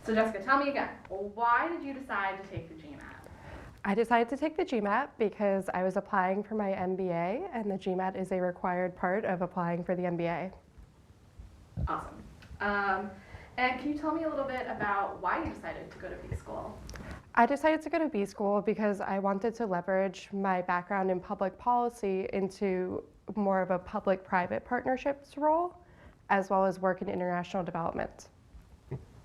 So Jessica, tell me again, why did you decide to take the GMAT? I decided to take the GMAT because I was applying for my MBA, and the GMAT is a required part of applying for the MBA. Awesome. And can you tell me a little bit about why you decided to go to B school? I decided to go to B school because I wanted to leverage my background in public policy into more of a public-private partnerships role, as well as work in international development.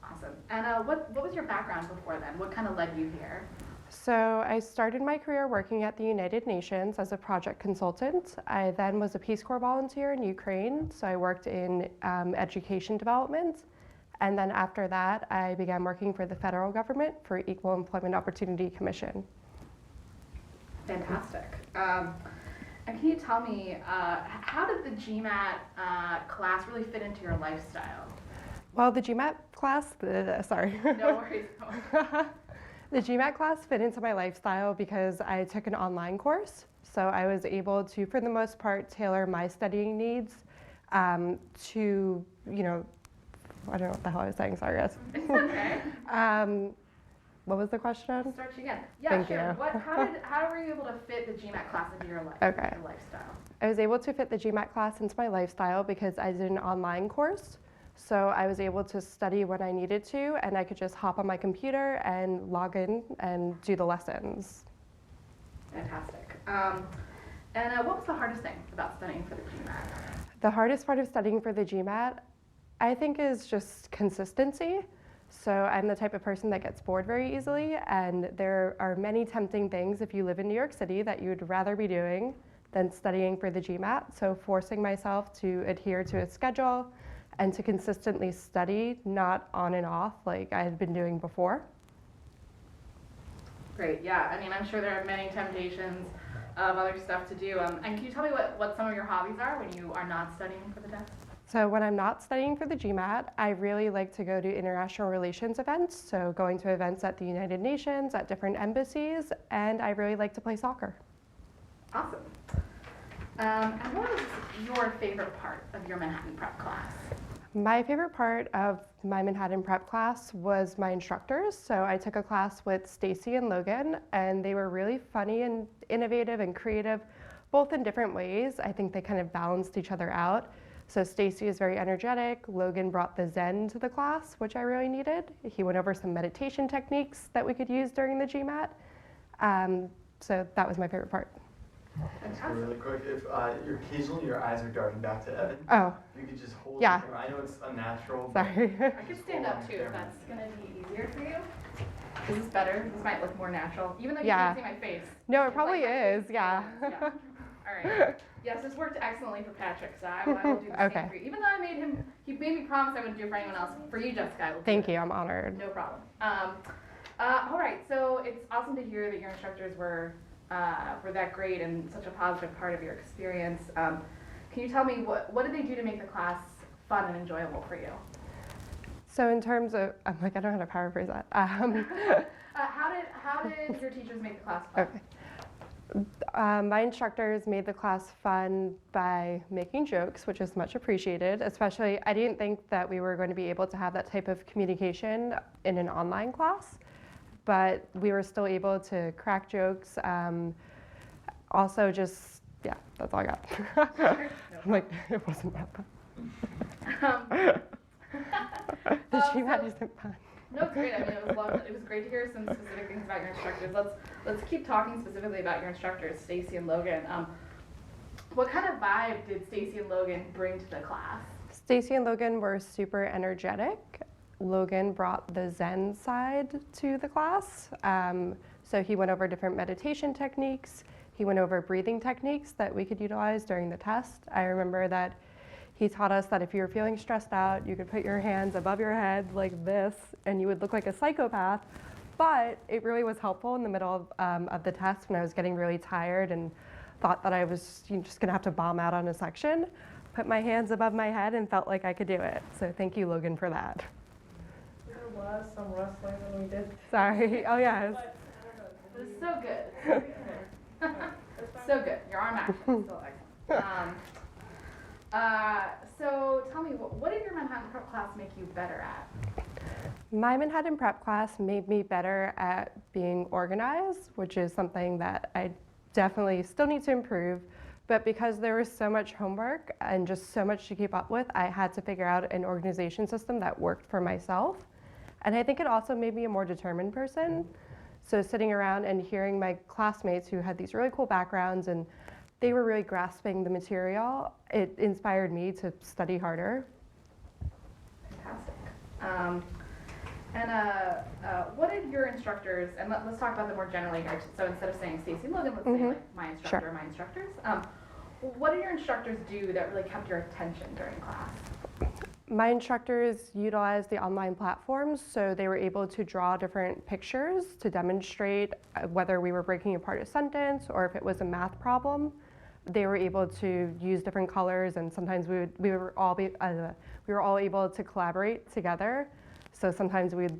Awesome. And what was your background before then? What kind of led you here? So I started my career working at the United Nations as a project consultant. I then was a Peace Corps volunteer in Ukraine, so I worked in education development. And then after that, I began working for the federal government for Equal Employment Opportunity Commission. Fantastic. And can you tell me, how did the GMAT class really fit into your lifestyle? Well, the GMAT class, sorry. No worries. The GMAT class fit into my lifestyle because I took an online course. So I was able to, for the most part, tailor my studying needs to, I don't know what the hell I was saying, sorry guys. It's okay. What was the question? Start you again. Yeah, Thank sure. you. How were you able to fit the GMAT class into your life? Okay. Your lifestyle? I was able to fit the GMAT class into my lifestyle because I did an online course. So I was able to study when I needed to, and I could just hop on my computer and log in and do the lessons. Fantastic. And what was the hardest thing about studying for the GMAT? The hardest part of studying for the GMAT, I think, is just consistency. So I'm the type of person that gets bored very easily, and there are many tempting things if you live in New York City that you would rather be doing than studying for the GMAT. So forcing myself to adhere to a schedule and to consistently study, not on and off like I had been doing before. Great, yeah. I mean, I'm sure there are many temptations of other stuff to do. And can you tell me what some of your hobbies are when you are not studying for the test? So when I'm not studying for the GMAT, I really like to go to international relations events. So going to events at the United Nations, at different embassies, and I really like to play soccer. Awesome. And what was your favorite part of your Manhattan Prep class? My favorite part of my Manhattan Prep class was my instructors. So I took a class with Stacy and Logan, and they were really funny and innovative and creative, both in different ways. I think they kind of balanced each other out. So Stacy is very energetic. Logan brought the Zen to the class, which I really needed. He went over some meditation techniques that we could use during the GMAT. So that was my favorite part. Really quick, if occasionally your eyes are darting back to Evan, Oh, if you could just hold yeah. the camera. I know it's unnatural. Sorry. I could stand up too if that's going to be easier for you. Is this better? This might look more natural, even though you Yeah. can't see my face. No, it It's probably like my is, face yeah. All right. Yes, this worked excellently for Patrick, so I will do the Okay. same for you. Even though he made me promise I wouldn't do it for anyone else. For you, Jessica, I will do Thank it. you, I'm honored. No problem. All right, so it's awesome to hear that your instructors were that great and such a positive part of your experience. Can you tell me what did they do to make the class fun and enjoyable for you? So in terms of, I don't know how to paraphrase that. How did your teachers make the class fun? Okay. My instructors made the class fun by making jokes, which is much appreciated. Especially, I didn't think that we were going to be able to have that type of communication in an online class, but we were still able to crack jokes. Also, just, yeah, that's all I got. I'm like, it wasn't that fun. The GMAT isn't fun. No, it's great. I mean, it was great to hear some specific things about your instructors. Let's keep talking specifically about your instructors, Stacy and Logan. What kind of vibe did Stacy and Logan bring to the class? Stacy and Logan were super energetic. Logan brought the Zen side to the class. So he went over different meditation techniques. He went over breathing techniques that we could utilize during the test. I remember that he taught us that if you were feeling stressed out, you could put your hands above your head like this, and you would look like a psychopath. But it really was helpful in the middle of the test when I was getting really tired and thought that I was just gonna have to bomb out on a section. Put my hands above my head and felt like I could do it. So thank you, Logan, for that. There was some rustling when we did. Sorry. Oh, yes. It was so good. So good. Your arm action is still excellent. So tell me, what did your Manhattan Prep class make you better at? My Manhattan prep class made me better at being organized, which is something that I definitely still need to improve. But because there was so much homework and just so much to keep up with, I had to figure out an organization system that worked for myself. And I think it also made me a more determined person. So sitting around and hearing my classmates who had these really cool backgrounds and they were really grasping the material, it inspired me to study harder. Fantastic. What did your instructors, and let's talk about them more generally here. So instead of saying Stacy Logan, let's say like my instructor, Sure. my instructors. What did your instructors do that really kept your attention during class? My instructors utilized the online platforms, so they were able to draw different pictures to demonstrate whether we were breaking apart a sentence or if it was a math problem. They were able to use different colors, and sometimes we were all able to collaborate together. So sometimes we'd